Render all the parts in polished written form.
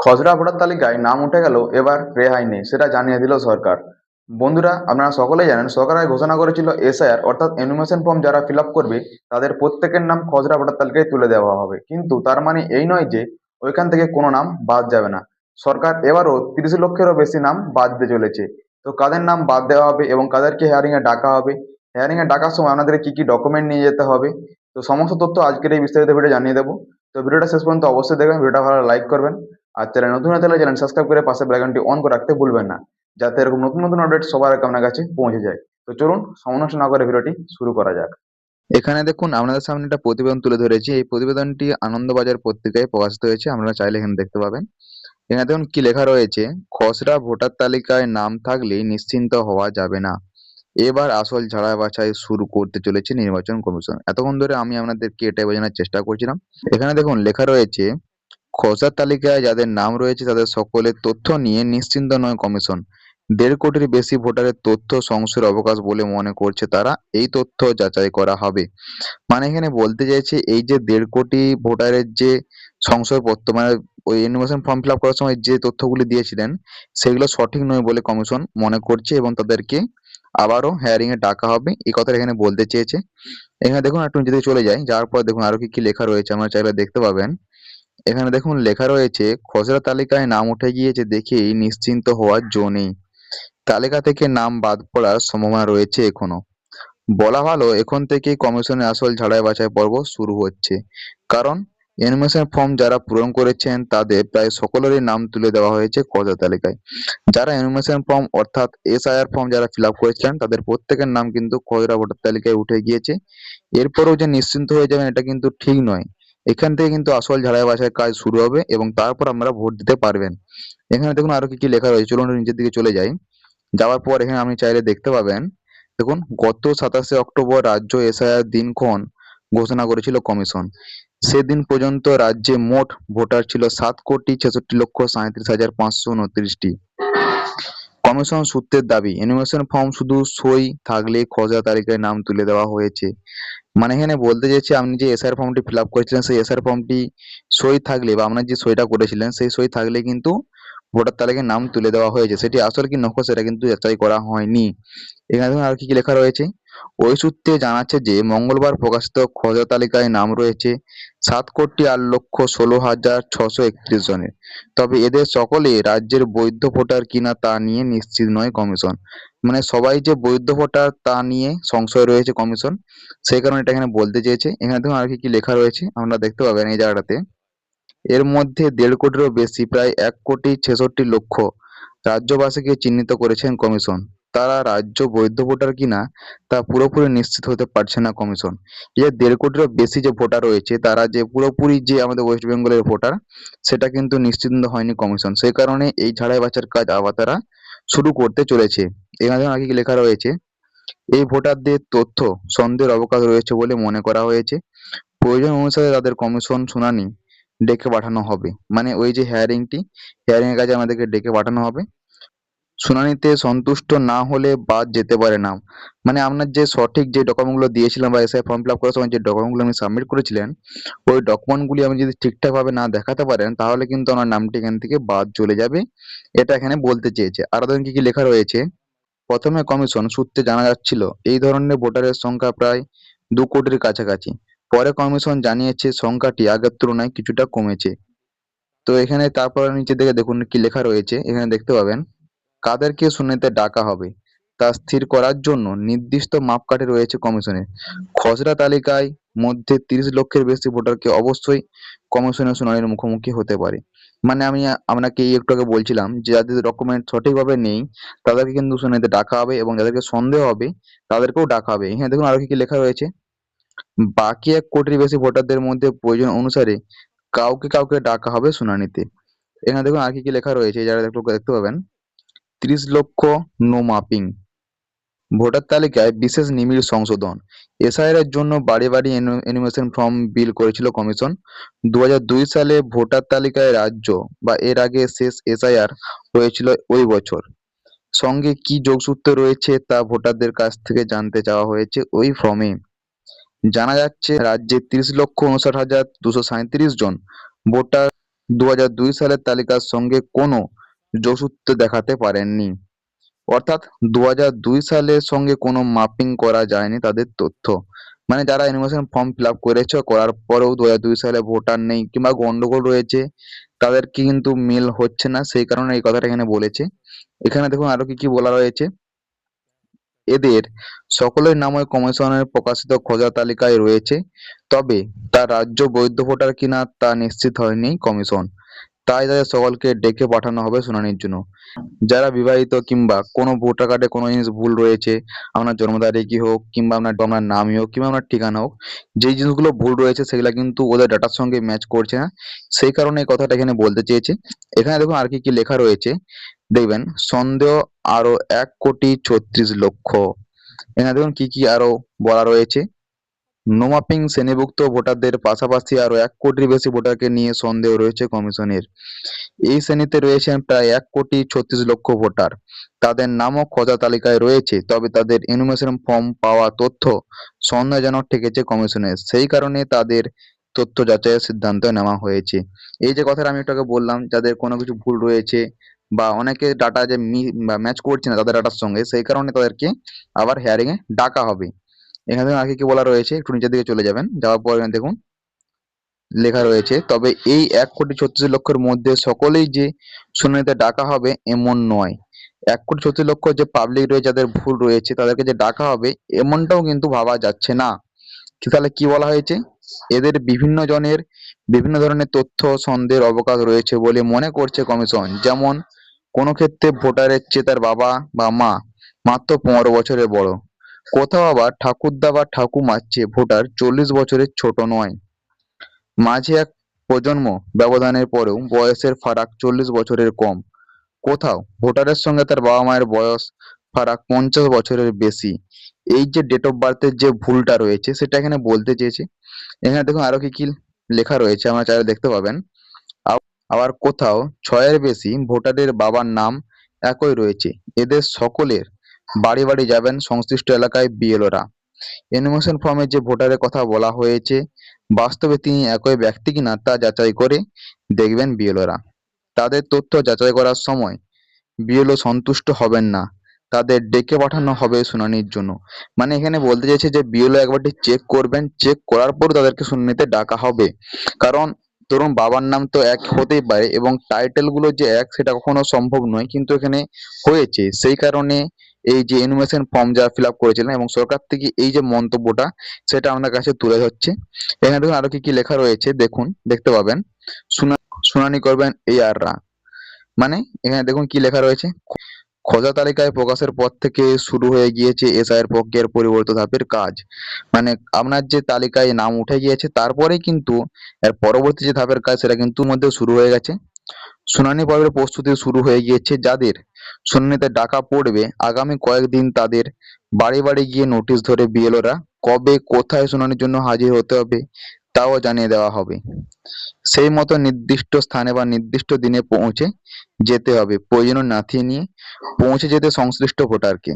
খসড়া ভোটার তালিকায় নাম উঠে গেল, এবার রেহাই নেই, সেটা জানিয়ে দিল সরকার। বন্ধুরা, আপনারা সকলেই জানেন সরকার আগে ঘোষণা করেছিল এসআইআর অর্থাৎ এনুমেশন ফর্ম যারা ফিল আপ করবে তাদের প্রত্যেকের নাম খসড়া ভোটার তালিকায় তুলে দেওয়া হবে। কিন্তু তার মানে এই নয় যে ওইখান থেকে কোনো নাম বাদ যাবে না। সরকার এবারও 30 লক্ষেরও বেশি নাম বাদ দিতে চলেছে। তো কাদের নাম বাদ দেওয়া হবে এবং কাদেরকে হেয়ারিং এ ডাকা হবে, হেয়ারিং এ ডাকার সময় আপনাদের কি কি ডকুমেন্ট নিয়ে যেতে হবে, তো সমস্ত তথ্য আজকের এই বিস্তারিত ভিডিও জানিয়ে দেবো। তো ভিডিওটা শেষ পর্যন্ত অবশ্যই দেখবেন, ভিডিওটা ভালো লাইক করবেন। আর চ্যানেল নতুন হলে চ্যানেল সাবস্ক্রাইব করে পাশে বেল আইকনটি অন করে রাখতে ভুলবেন না, যাতে এরকম নতুন নতুন আপডেট সবার আগে আপনার কাছে পৌঁছে যায়। তো চলুন সময় নষ্ট না করে ভিডিওটি শুরু করা যাক। এখানে দেখুন আপনাদের সামনে একটা প্রতিবেদন তুলে ধরেছি। এই প্রতিবেদনটি আনন্দবাজার পত্রিকায় প্রকাশিত হয়েছে, আপনারা চাইলে এখানে দেখতে পাবেন। এখানে দেখুন কি লেখা রয়েছে: খসড়া ভোটার তালিকায় নাম থাকলেই নিশ্চিন্ত হওয়া যাবে না, এবার আসল ঝাড়াই বাছাই শুরু করতে চলেছে নির্বাচন কমিশন। এতক্ষণ ধরে আমি আপনাদেরকে এটাই বোঝানোর চেষ্টা করছিলাম। এখানে দেখুন লেখা রয়েছে, খসড়া তালিকায় যাদের নাম রয়েছে তাদের সকলের তথ্য নিয়ে নিশ্চিন্ত নয় কমিশন। 1.5 কোটির বেশি ভোটারের তথ্য সংশয়ের অবকাশ বলে মনে করছে তারা, এই তথ্য যাচাই করা হবে। মানে এখানে বলতে চাইছে এই যে 1.5 কোটি ভোটারের যে সংশয়পত্র, মানে ওই এনুমেশন ফর্ম ফিল আপ করার সময় যে তথ্যগুলি দিয়েছিলেন সেগুলো সঠিক নয় বলে কমিশন মনে করছে এবং তাদেরকে আবারও হেয়ারিং এ ডাকা হবে, এই কথাটা এখানে বলতে চেয়েছে। এখানে দেখুন একটু নিচে দিকে চলে যাই, যাওয়ার পর দেখুন আরো কি কি লেখা রয়েছে, আমরা চাইলে দেখতে পাবেন। এখানে দেখুন লেখা রয়েছে, খসড়া তালিকায় নাম উঠে গিয়েছে দেখেই নিশ্চিন্ত হওয়ার জো নেই, তালিকা থেকে নাম বাদ পড়ার সম্ভাবনা রয়েছে এখনো। বলা ভালো এখন থেকেই কমিশনের আসল ঝাড়াই বাছাই পর্ব শুরু হচ্ছে, কারণ এনুমেশন ফর্ম যারা পূরণ করেছেন তাদের প্রায় সকলেরই নাম তুলে দেওয়া হয়েছে খসড়া তালিকায়। যারা এনুমেশন ফর্ম অর্থাৎ এসআইআর ফর্ম যারা ফিল আপ করেছিলেন তাদের প্রত্যেকের নাম কিন্তু খসড়া ভোটার তালিকায় উঠে গিয়েছে। এরপরেও যে নিশ্চিন্ত হয়ে যাবেন এটা কিন্তু ঠিক নয়। এখান থেকে কিন্তু আসল ঝাড়াই বাছাই কাজ শুরু হবে এবং তারপর আপনারা ভোট দিতে পারবেন। এখানে দেখুন আরো কি কি লেখা রয়েছে, চলুন নিচের দিকে চলে যাই। যাওয়ার পর এখানে আপনি চাইলে দেখতে পাবেন, দেখুন গত 27শে অক্টোবর রাজ্য এসআইআর দিনক্ষণ ঘোষণা করেছিল কমিশন। সেদিন পর্যন্ত রাজ্যে মোট ভোটার ছিল 7,66,37,529টি। কমিশন সূত্রের দাবি, এনুমেশন ফর্ম শুধু সই থাকলে খসড়া তালিকায় নাম তুলে দেওয়া হয়েছে। মানে এখানে বলতে চাইছি আপনি যে এসআইআর ফর্মটি ফিল আপ করেছিলেন সেই এসআইআর ফর্মটি সই থাকলে বা আপনার যে সইটা করেছিলেন সেই সই থাকলে কিন্তু ভোটার তালিকায় নাম তুলে দেওয়া হয়েছে, সেটি আসল কি নকল সেটা কিন্তু যাচাই করা হয়নি। এখানে দেখুন আর কি কি লেখা রয়েছে, ওই সূত্রে জানাচ্ছে যে মঙ্গলবার প্রকাশিত খসড়া তালিকায় নাম রয়েছে 7,08,16,631 জনের। তবে এদের সকলে রাজ্যের বৈধ ভোটার কিনা তা নিয়ে নিশ্চিত নয় কমিশন। মানে সবাই যে বৈধ ভোটার তা নিয়ে সংশয় রয়েছে কমিশন, সেই কারণে এটা এখানে বলতে চেয়েছে। এখানে দেখুন আর কি কি লেখা রয়েছে আপনারা দেখতে পাবেন এই জায়গাটাতে। এর মধ্যে 1.5 কোটিরও বেশি প্রায় 1,66,00,000 রাজ্যবাসীকে চিহ্নিত করেছেন কমিশন। তারা রাজ্য বৈধ ভোটার কিনা তা পুরোপুরি নিশ্চিত হতে পারছে না কমিশন। এই যে 1.5 কোটিরও বেশি যে ভোটার রয়েছে তারা যে পুরোপুরি যে আমাদের ওয়েস্ট বেঙ্গলের ভোটার সেটা কিন্তু নিশ্চিত হয়নি কমিশন, সেই কারণে এই ঝাড়াই বাছার কাজ আবার তারা শুরু করতে চলেছে। এখানে দেখুন আর কি কি লেখা রয়েছে, এই ভোটারদের তথ্য সন্দেহের অবকাশ রয়েছে বলে মনে করা হয়েছে। প্রয়োজন অনুসারে তাদের কমিশন শুনানি ডেকে পাঠানো হবে। মানে ওই যে হেয়ারিং এর কাজে আমাদেরকে ডেকে পাঠানো হবে। শুনানিতে সন্তুষ্ট না হলে বাদ যেতে পারে নাম। মানে আপনার যে সঠিক যে ডকুমেন্ট গুলো দিয়েছিলেন বা এসআই ফর্ম ফিল আপ করার সময় যে ডকুমেন্ট গুলো আপনি সাবমিট করেছিলেন ওই ডকুমেন্ট গুলি আপনি যদি ঠিকঠাক ভাবে না দেখাতে পারেন তাহলে কিন্তু আপনার নামটি এখান থেকে বাদ চলে যাবে, এটা এখানে বলতে চেয়েছে। আরো দেখুন কি কি লেখা রয়েছে, প্রথমে কমিশন সূত্রে জানা যাচ্ছিল এই ধরনের ভোটারের সংখ্যা প্রায় 2 কোটির কাছাকাছি। পরে কমিশন জানিয়েছে সংখ্যাটি আগের তুলনায় কিছুটা কমেছে। তো এখানে তারপরে নিচের দিকে দেখুন কি লেখা রয়েছে, এখানে দেখতে পাবেন কাদেরকে শুনানিতে ডাকা হবে তা স্থির করার জন্য নির্দিষ্ট মাপকাঠি রয়েছে কমিশনের। খসড়া তালিকায় মধ্যে 30 লক্ষের বেশি ভোটারকে অবশ্যই কমিশনের শুনানির মুখোমুখি হতে পারে। মানে আমি আপনাকে এই একটু আগে বলছিলাম যে যাদের ডকুমেন্ট সঠিকভাবে নেই তাদেরকে কিন্তু শুনানিতে ডাকা হবে এবং যাদেরকে সন্দেহ হবে তাদেরকেও ডাকা হবে। এখানে দেখুন আরো কি কি লেখা রয়েছে, বাকি 1 কোটির বেশি ভোটারদের মধ্যে প্রয়োজন অনুসারে কাউকে কাউকে ডাকা হবে শুনানিতে। এখানে দেখুন আর কি কি লেখা রয়েছে, যারা দেখতে পাবেন 30 লক্ষ নো মাপিং, ভোটার তালিকায় বিশেষ নিবিড় সংশোধন। এসআইআর এর জন্য বাড়ি বাড়ি এনুমেশন ফর্ম বিল করেছিল কমিশন। 2002 সালে ভোটার তালিকায় রাজ্য বা এর আগে শেষ এসআইআর হয়েছিল ওই বছর। সঙ্গে কি যোগসূত্র রয়েছে তা ভোটারদের কাছ থেকে জানতে চাওয়া হয়েছে ওই ফর্মে। জানা যাচ্ছে রাজ্যে 30,59,237 জন ভোটার 2002 সালের তালিকার সঙ্গে কোনো যোগসূত্র দেখাতে পারেননি। অর্থাৎ 2002 সালের সঙ্গে কোনো মাপিং করা যায়নি তাদের তথ্য। মানে যারা এনিমেশন ফর্ম ফিল আপ করেছে, করার পরেও 2002 সালে ভোটার নেই কিংবা গন্ডগোল রয়েছে, তাদের কিন্তু মিল হচ্ছে না, সেই কারণে এই কথাটা এখানে বলেছে। এখানে দেখুন আরো কি কি বলা রয়েছে। এদের সকলের নাম ওই কমিশনের প্রকাশিত খসড়া তালিকায় রয়েছে, তবে তার রাজ্য বৈধ ভোটার কিনা তা নিশ্চিত হয়নি কমিশন। তাই তাদের সকলকে ডেকে পাঠানো হবে শুনানির জন্য। যারা বিবাহিত কিংবা কোনো ভোটার কার্ডে কোনো জিনিস ভুল রয়েছে, আপনার জন্ম তারিখই হোক কিংবা আপনার নামই হোক কিংবা আপনার ঠিকানা হোক, যেই জিনিসগুলো ভুল রয়েছে সেগুলা কিন্তু ওদের ডাটার সঙ্গে ম্যাচ করছে না, সেই কারণে এই কথাটা এখানে বলতে চেয়েছে। এখানে দেখুন আর কি কি লেখা রয়েছে, দেখবেন সন্দেহ আরো 1,36,00,000। এখানে দেখুন কি কি আরো বলা রয়েছে। নো মাপিং শ্রেণীভুক্ত ভোটারদের পাশাপাশি আরো 1 কোটির বেশি ভোটারকে নিয়ে সন্দেহ রয়েছে কমিশনের। এই শ্রেণীতে রয়েছেন প্রায় 1,36,00,000 ভোটার। তাদের নামও খসড়া তালিকায় রয়েছে, তবে তাদের এনুমেশন ফর্ম পাওয়া তথ্য সন্দেহজনক ঠেকেছে কমিশনের। সেই কারণে তাদের তথ্য যাচাইয়ের সিদ্ধান্ত নেওয়া হয়েছে। এই যে কথাটা আমি একটু আগে বললাম, যাদের কোনো কিছু ভুল রয়েছে বা অনেকে ডাটা যে ম্যাচ করছে না তাদের ডাটার সঙ্গে, সেই কারণে তাদেরকে আবার হিয়ারিং এ ডাকা হবে। এখানে দেখুন আগে কি বলা রয়েছে, একটু নিচের দিকে চলে যাবেন, যাওয়ার পর এখানে দেখুন লেখা রয়েছে, তবে এই 1,36,00,000 মধ্যে সকলেই যে শুনানিতে ডাকা হবে এমন নয়। 1,36,00,000 যে পাবলিক রয়েছে যাদের ভুল রয়েছে তাদেরকে যে ডাকা হবে এমনটাও কিন্তু ভাবা যাচ্ছে না। তাহলে কি বলা হয়েছে, এদের বিভিন্ন জনের বিভিন্ন ধরনের তথ্য সন্দেহের অবকাশ রয়েছে বলে মনে করছে কমিশন। যেমন কোনো ক্ষেত্রে ভোটারের চেয়ে তার বাবা বা মা মাত্র 15 বছরের বড়, কোথাও আবার ঠাকুরদা বা ঠাকুমার চেয়ে ভোটার 40 বছরের ছোট নয়। মাঝে এক প্রজন্ম ব্যবধানের পরেও বয়সের ফারাক 40 বছরের কম। কোথাও ভোটারের সঙ্গে তার বাবা মায়ের বয়স ফারাক 50 বছরের বেশি। এই যে ডেট অফ বার্থের যে ভুলটা রয়েছে সেটা এখানে বলতে চেয়েছে। এখানে দেখুন আরো কি কি লেখা রয়েছে, আমরা চাইলে দেখতে পাবেন। আবার কোথাও 6-এর বেশি ভোটারের বাবার নাম একই রয়েছে। এদের সকলের বাড়ি বাড়ি যাবেন সংশ্লিষ্ট এলাকায় বিএলওরা। এনুমেশন ফর্মে যে ভোটারের কথা বলা হয়েছে বাস্তবে তিনি একই ব্যক্তি কিনা তা যাচাই করে দেখবেন বিএলওরা। তাদের তথ্য যাচাই করার সময় বিএলও সন্তুষ্ট হবেন না, তাদের ডেকে পাঠানো হবে শুনানির জন্য। মানে এখানে বলতে চাইছে যে বিএলও একবারটি চেক করবেন, চেক করার পর তাদেরকে শুনানিতে ডাকা হবে। কারণ ধরুন বাবার নাম তো এক হতেই পারে এবং টাইটেল গুলো যে এক সেটা কখনো সম্ভব নয়, কিন্তু এখানে হয়েছে, সেই কারণে এই যে এনুমেশন ফর্ম যারা ফিল আপ করেছিলেন এবং সরকার থেকে এই যে মন্তব্যটা সেটা আমাদের কাছে তুলে ধরছে। এখানে দেখুন আরো কি কি লেখা রয়েছে, দেখুন দেখতে পাবেন। শুনানি করবেন এআররা। মানে এখানে দেখুন কি লেখা রয়েছে, খোঁজা তালিকায় প্রকাশের পর থেকে শুরু হয়ে গিয়েছে এসআইয়ের প্রক্রিয়ার পরিবর্তিত ধাপের কাজ। মানে আপনার যে তালিকায় নাম উঠে গিয়েছে তারপরেই কিন্তু এর পরবর্তী যে ধাপের কাজ সেটা কিন্তু মধ্যে শুরু হয়ে গেছে। শুনানি পর্বের প্রস্তুতি শুরু হয়ে গিয়েছে। যাদের শুনানিতে ডাকা পড়বে আগামী কয়েকদিন তাদের বাড়ি বাড়ি গিয়ে নোটিশ ধরে বিএলওরা কবে কোথায় শুনানির জন্য হাজির হতে হবে তাও জানিয়ে দেওয়া হবে। সেই মতো নির্দিষ্ট স্থানে বা নির্দিষ্ট দিনে পৌঁছে যেতে হবে, প্রয়োজনীয় নথি নিয়ে পৌঁছে যেতে সংশ্লিষ্ট ভোটারকে।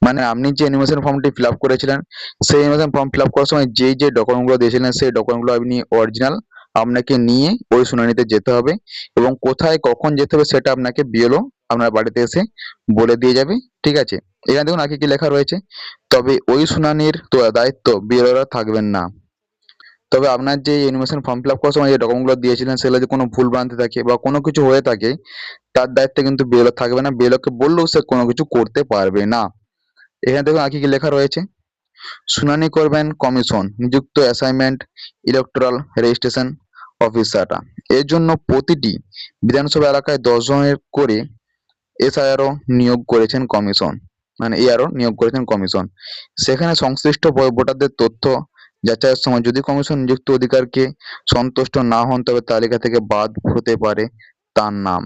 মানে আপনি যে অ্যানিমেশন ফর্মটি ফিল আপ করেছিলেন সেই অ্যানিমেশন ফর্ম ফিল আপ করার সময় যে যে ডকুমেন্টগুলো দিয়েছিলেন সেই ডকুমেন্টগুলো আপনি অরিজিনাল আপনাকে নিয়ে ওই শুনানিতে যেতে হবে এবং কোথায় কখন যেতে হবে সেটা আপনাকে বিএলও আপনার বাড়িতে এসে বলে দিয়ে যাবে। ঠিক আছে, এখানে দেখুন আগে কি লেখা রয়েছে, তবে ওই শুনানির তো দায়িত্ব বিএলওরা থাকবেন না। তবে আপনার যে অ্যানিমেশন ফর্ম ফিল আপ করার সময় যে ডকুমেন্টগুলো দিয়েছিলেন সেগুলো যদি কোনো ভুল ভ্রান্তি থাকে বা কোনো কিছু হয়ে থাকে তার দায়িত্বে কিন্তু বিএলও থাকবে না, বিএলওকে বললেও সে কোনো কিছু করতে পারবে না। এখানে দেখুন আগে কি লেখা রয়েছে, শুনানি করবেন কমিশন নিযুক্ত অ্যাসাইনমেন্ট ইলেকটোরাল রেজিস্ট্রেশন অফিসাররা। এর জন্য প্রতিটি বিধানসভা এলাকায় 10 জনের করে এসআইআরও নিয়োগ করেছেন কমিশন, মানে এআরও নিয়োগ করেছেন কমিশন। সেখানে সংশ্লিষ্ট ভোটারদের তথ্য যাচাইয়ের সময় যদি কমিশন নিযুক্ত অধিকারকে সন্তুষ্ট না হন তবে তালিকা থেকে বাদ হতে পারে তার নাম।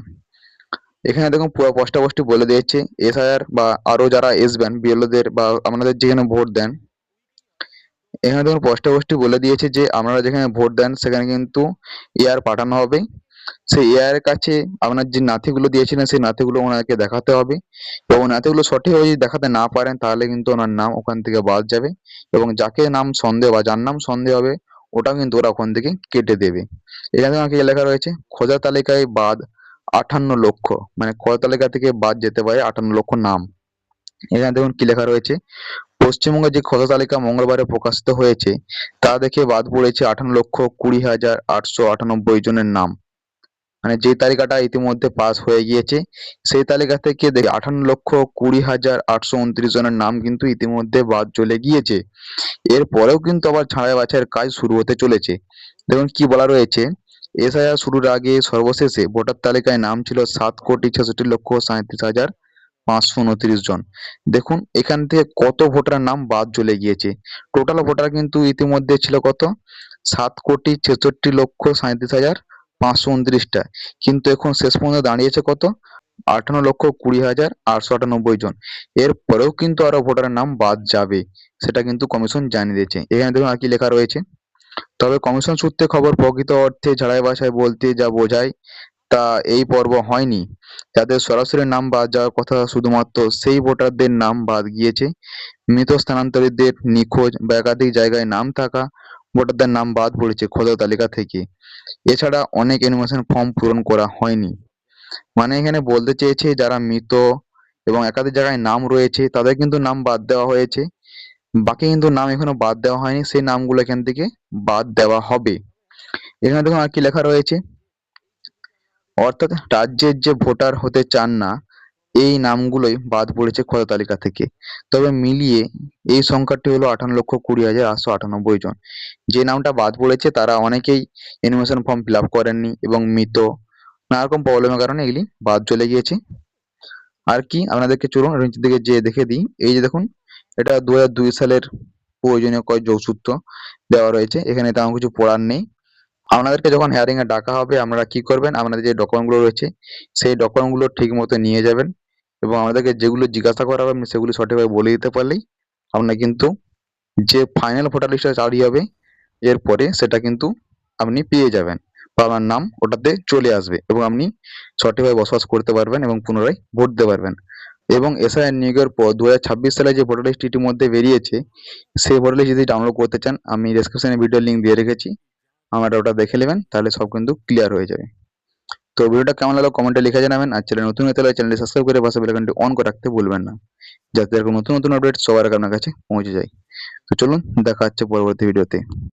এখানে দেখুন পুরো স্পষ্টভাবে বলে দিয়েছে এসআইআর বা আরো যারা আসবেন বিএলওদের বা আপনাদের যেখানে ভোট দেন, এখানে দেখুন স্পষ্টভাবে বলে দিয়েছে যে আপনারা যেখানে ভোট দেন সেখানে কিন্তু এআর পাঠানো হবে। সেই এআর এর কাছে আপনার যে নাথিগুলো দিয়েছিলেন সেই নাথিগুলো ওনাকে দেখাতে হবে এবং নাথিগুলো সঠিকভাবে যদি দেখাতে না পারেন তাহলে কিন্তু ওনার নাম ওখান থেকে বাদ যাবে এবং যাকে নাম সন্দেহ বা যার নাম সন্দেহ হবে ওটাও কিন্তু ওরা ওখান থেকে কেটে দেবে। এখানে দেখুন কি লেখা রয়েছে, খোঁজা তালিকায় বাদ 58 লক্ষ, মানে খোঁজা তালিকা থেকে বাদ যেতে পারে 58 লক্ষ নাম। এখানে দেখুন কি লেখা রয়েছে, পশ্চিমবঙ্গে যে খোঁজা তালিকা মঙ্গলবারে প্রকাশিত হয়েছে তা দেখে বাদ পড়েছে 58,20,898 জনের নাম। মানে যে তালিকাটা ইতিমধ্যে পাস হয়ে গিয়েছে সেই তালিকা থেকে 58,20,829 জনের নাম কিন্তু ইতিমধ্যে বাদ চলে গিয়েছে। এরপরেও কিন্তু আবার ছাঁটাই বাছাইয়ের কাজ শুরু হতে চলেছে। দেখুন কি বলা রয়েছে, এসআইআর শুরুর আগে সর্বশেষে ভোটার তালিকায় নাম ছিল 7,66,37,529 জন। দেখুন এখান থেকে কত ভোটারের নাম বাদ চলে গিয়েছে। টোটাল ভোটার কিন্তু ইতিমধ্যে ছিল কত, 7,66,37,529টা, কিন্তু এখন শেষ পর্যন্ত দাঁড়িয়েছে কত, 58,20,898 জন। এরপরেও কিন্তু আরো ভোটারের নাম বাদ যাবে, সেটা কিন্তু কমিশন জানিয়ে দিয়েছে। এখানে দেখুন আর কি লেখা রয়েছে, তবে কমিশন সূত্রে খবর, প্রকৃত অর্থে ঝাড়াই বাছাই বলতে যা বোঝায় তা এই পর্ব হয়নি। যাদের সরাসরি নাম বাদ যাওয়ার কথা শুধুমাত্র সেই ভোটারদের নাম বাদ গিয়েছে। মৃত স্থানান্তরিতদের, নিখোঁজ বা একাধিক জায়গায় নাম থাকা ভোটারদের নাম বাদ পড়েছে খোঁজা তালিকা থেকে। এছাড়া অনেক এনুমারেশন ফর্ম পূরণ করা হয়নি। মানে এখানে বলতে চেয়েছে যারা মৃত এবং একাধিক জায়গায় নাম রয়েছে তাদের কিন্তু নাম বাদ দেওয়া হয়েছে, বাকি কিন্তু নাম এখনো বাদ দেওয়া হয়নি, সেই নামগুলো এখান থেকে বাদ দেওয়া হবে। এখানে দেখুন আর কি লেখা রয়েছে, অর্থাৎ রাজ্যের যে ভোটার হতে চান না এই নামগুলোই বাদ পড়েছে খোঁজা তালিকা থেকে। তবে মিলিয়ে এই সংখ্যাটি হলো 58,20,898 জন। যে নামটা বাদ পড়েছে তারা অনেকেই এনুমারেশন ফর্ম ফিল আপ করেননি এবং মৃত, নানা রকম প্রবলেমের কারণে এগুলি বাদ চলে গিয়েছে। আর কি আপনাদেরকে চলুন নিচের দিকে যে দেখে দিই, এই যে দেখুন এটা 2002 সালের প্রয়োজনীয় কয়েক যোগসূত্র দেওয়া রয়েছে, এখানে তেমন কিছু পড়ার নেই। আপনাদেরকে যখন হেয়ারিং এ ডাকা হবে আপনারা কি করবেন, আপনাদের যে ডকুমেন্ট গুলো রয়েছে সেই ডকুমেন্ট গুলো ঠিক মতো নিয়ে যাবেন এবং আমাদেরকে যেগুলো জিজ্ঞাসা করা হবে সেগুলো সঠিকভাবে বলে দিতে পারলেই আপনার কিন্তু যে ফাইনাল ভোটার লিস্টটা জারি হবে এরপরে সেটা কিন্তু আপনি পেয়ে যাবেন বা আপনার নাম ওটাতে চলে আসবে এবং আপনি সঠিকভাবে বসবাস করতে পারবেন এবং পুনরায় ভোট দিতে পারবেন। এবং এসআইআর নিয়োগের পর 2026 সালে যে ভোটার লিস্ট ইতিমধ্যে বেরিয়েছে সেই ভোটার লিস্ট যদি ডাউনলোড করতে চান আমি ডেসক্রিপশনে ভিডিও লিঙ্ক দিয়ে রেখেছি, আপনারা ওটা দেখে নেবেন, তাহলে সব কিন্তু ক্লিয়ার হয়ে যাবে। তো ভিডিওটা কেমন লাগলো কমেন্টে লিখে জানাবেন, আর চ্যানেল নতুন হতে হলে চ্যানেলটি সাবস্ক্রাইব করে পাশে বেল আইকনটি অন করে রাখতে ভুলবেন না, যাতে এরকম নতুন নতুন আপডেট সবার আগে আপনার কাছে পৌঁছে যায়। তো চলুন দেখা হচ্ছে পরবর্তী ভিডিওতে।